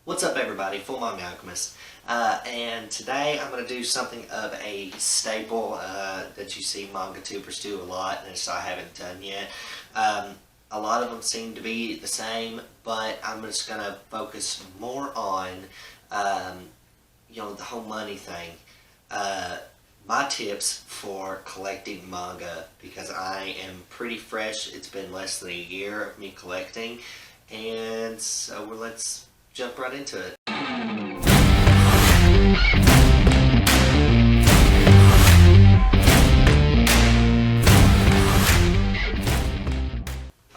What's up everybody, Full Manga Alchemist, and today I'm going to do something of a staple that you see manga tubers do a lot, and I haven't done yet. A lot of them seem to be the same, but I'm just going to focus more on, the whole money thing. My tips for collecting manga, because I am pretty fresh. It's been less than a year of me collecting, and so let's jump right into it.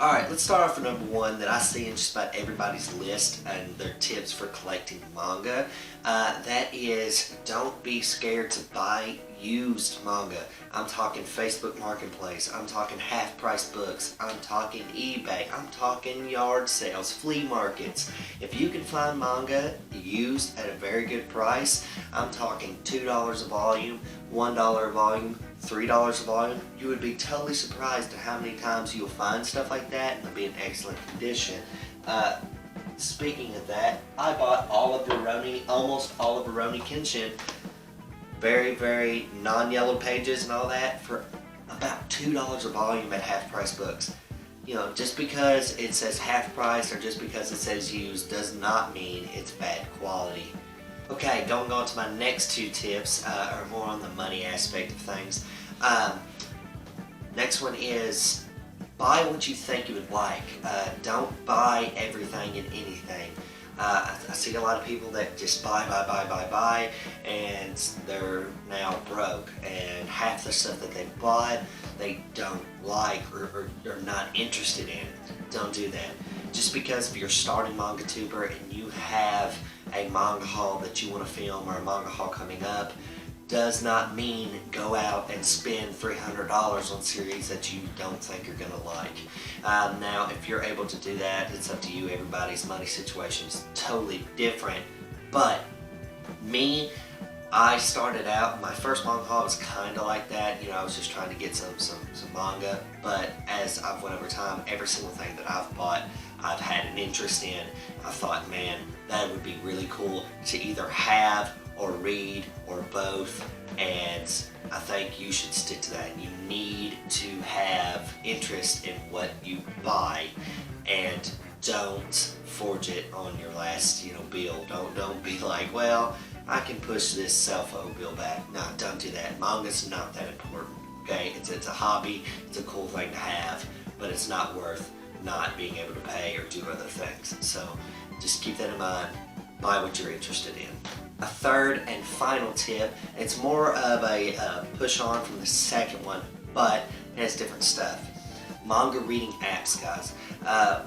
Alright, let's start off with number one that I see in just about everybody's list and their tips for collecting manga. That is, don't be scared to buy used manga. I'm talking Facebook Marketplace, I'm talking half-price books, I'm talking eBay, I'm talking yard sales, flea markets. If you can find manga used at a very good price, I'm talking $2 a volume, $1 a volume, $3 a volume, you would be totally surprised at how many times you'll find stuff like that and it'll be in excellent condition. Speaking of that, I bought almost all of Rurouni Kenshin, very, very non-yellow pages and all that, for about $2 a volume at half price books. You know, just because it says half price or just because it says used does not mean it's bad quality. Okay, going on to my next two tips, are more on the money aspect of things. Next one is buy what you think you would like. Don't buy everything and anything. I see a lot of people that just buy, and they're now broke, and half the stuff that they bought they don't like or are not interested in. Don't do that. Just because if you're starting manga tuber and you have a manga haul that you want to film or a manga haul coming up, does not mean go out and spend $300 on series that you don't think you're going to like. Now, if you're able to do that, it's up to you. Everybody's money situation is totally different. But me, I started out, my first manga haul was kind of like that. You know, I was just trying to get some manga. But as I've went over time, every single thing that I've bought, I've had an interest in. I thought, man, that would be really cool to either have or read or both, and I think you should stick to that. You need to have interest in what you buy, and don't forge it on your last bill. Don't be like, well, I can push this cell phone bill back. No, don't do that. Manga's not that important. Okay, it's a hobby, it's a cool thing to have, but it's not worth not being able to pay or do other things. So just keep that in mind. Buy what you're interested in. A third and final tip, it's more of a push on from the second one, but it has different stuff. Manga reading apps, guys.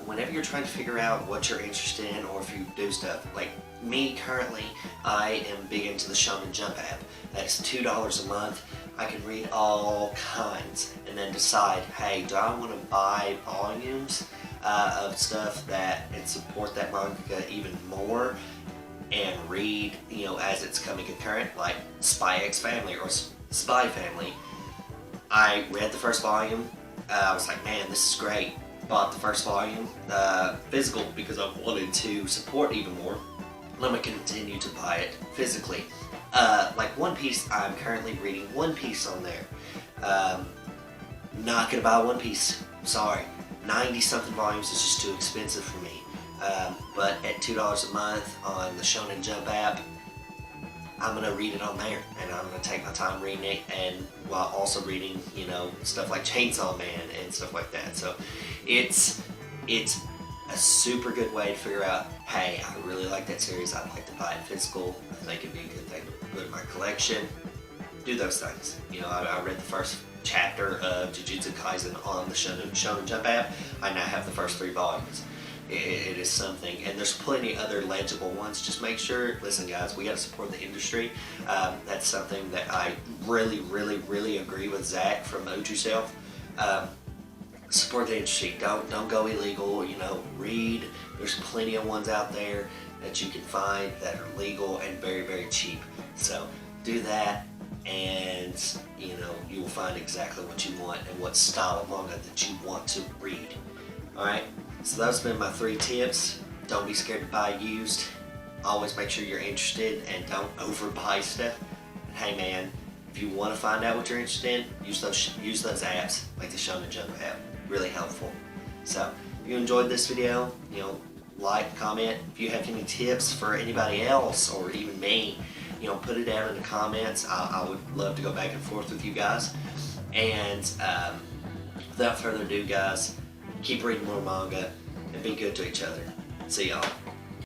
Whenever you're trying to figure out what you're interested in, or if you do stuff, like me currently, I am big into the Shonen Jump app. That's $2 a month. I can read all kinds and then decide, hey, do I want to buy volumes of stuff and support that manga even more, and read, as it's coming concurrent, like Spy X Family or Spy Family. I read the first volume. I was like, man, this is great. Bought the first volume, physical, because I wanted to support even more. And I'm going to continue to buy it physically. Like One Piece, I'm currently reading One Piece on there. Not going to buy One Piece. Sorry. 90-something volumes is just too expensive for me. But at $2 a month on the Shonen Jump app, I'm going to read it on there, and I'm going to take my time reading it, and while also reading, stuff like Chainsaw Man and stuff like that. So it's a super good way to figure out, hey, I really like that series, I'd like to buy it physical, I think it'd be a good thing to put in my collection. Do those things. I read the first chapter of Jujutsu Kaisen on the Shonen Jump app. I now have the first 3 volumes. It is something, and there's plenty other legible ones. Just make sure, listen guys, we got to support the industry. That's something that I really agree with Zach from Oju Self. Support the industry. Don't go illegal. Read. There's plenty of ones out there that you can find that are legal and very cheap. So do that, and you will find exactly what you want and what style of manga that you want to read. Alright, so those have been my 3 tips. Don't be scared to buy used. always make sure you're interested and don't overbuy stuff. And hey man, if you want to find out what you're interested in, use those apps like the Shonen Jump app. Really helpful. So if you enjoyed this video, like, comment. If you have any tips for anybody else or even me, put it down in the comments. I would love to go back and forth with you guys. And without further ado, guys, keep reading more manga and be good to each other. See y'all.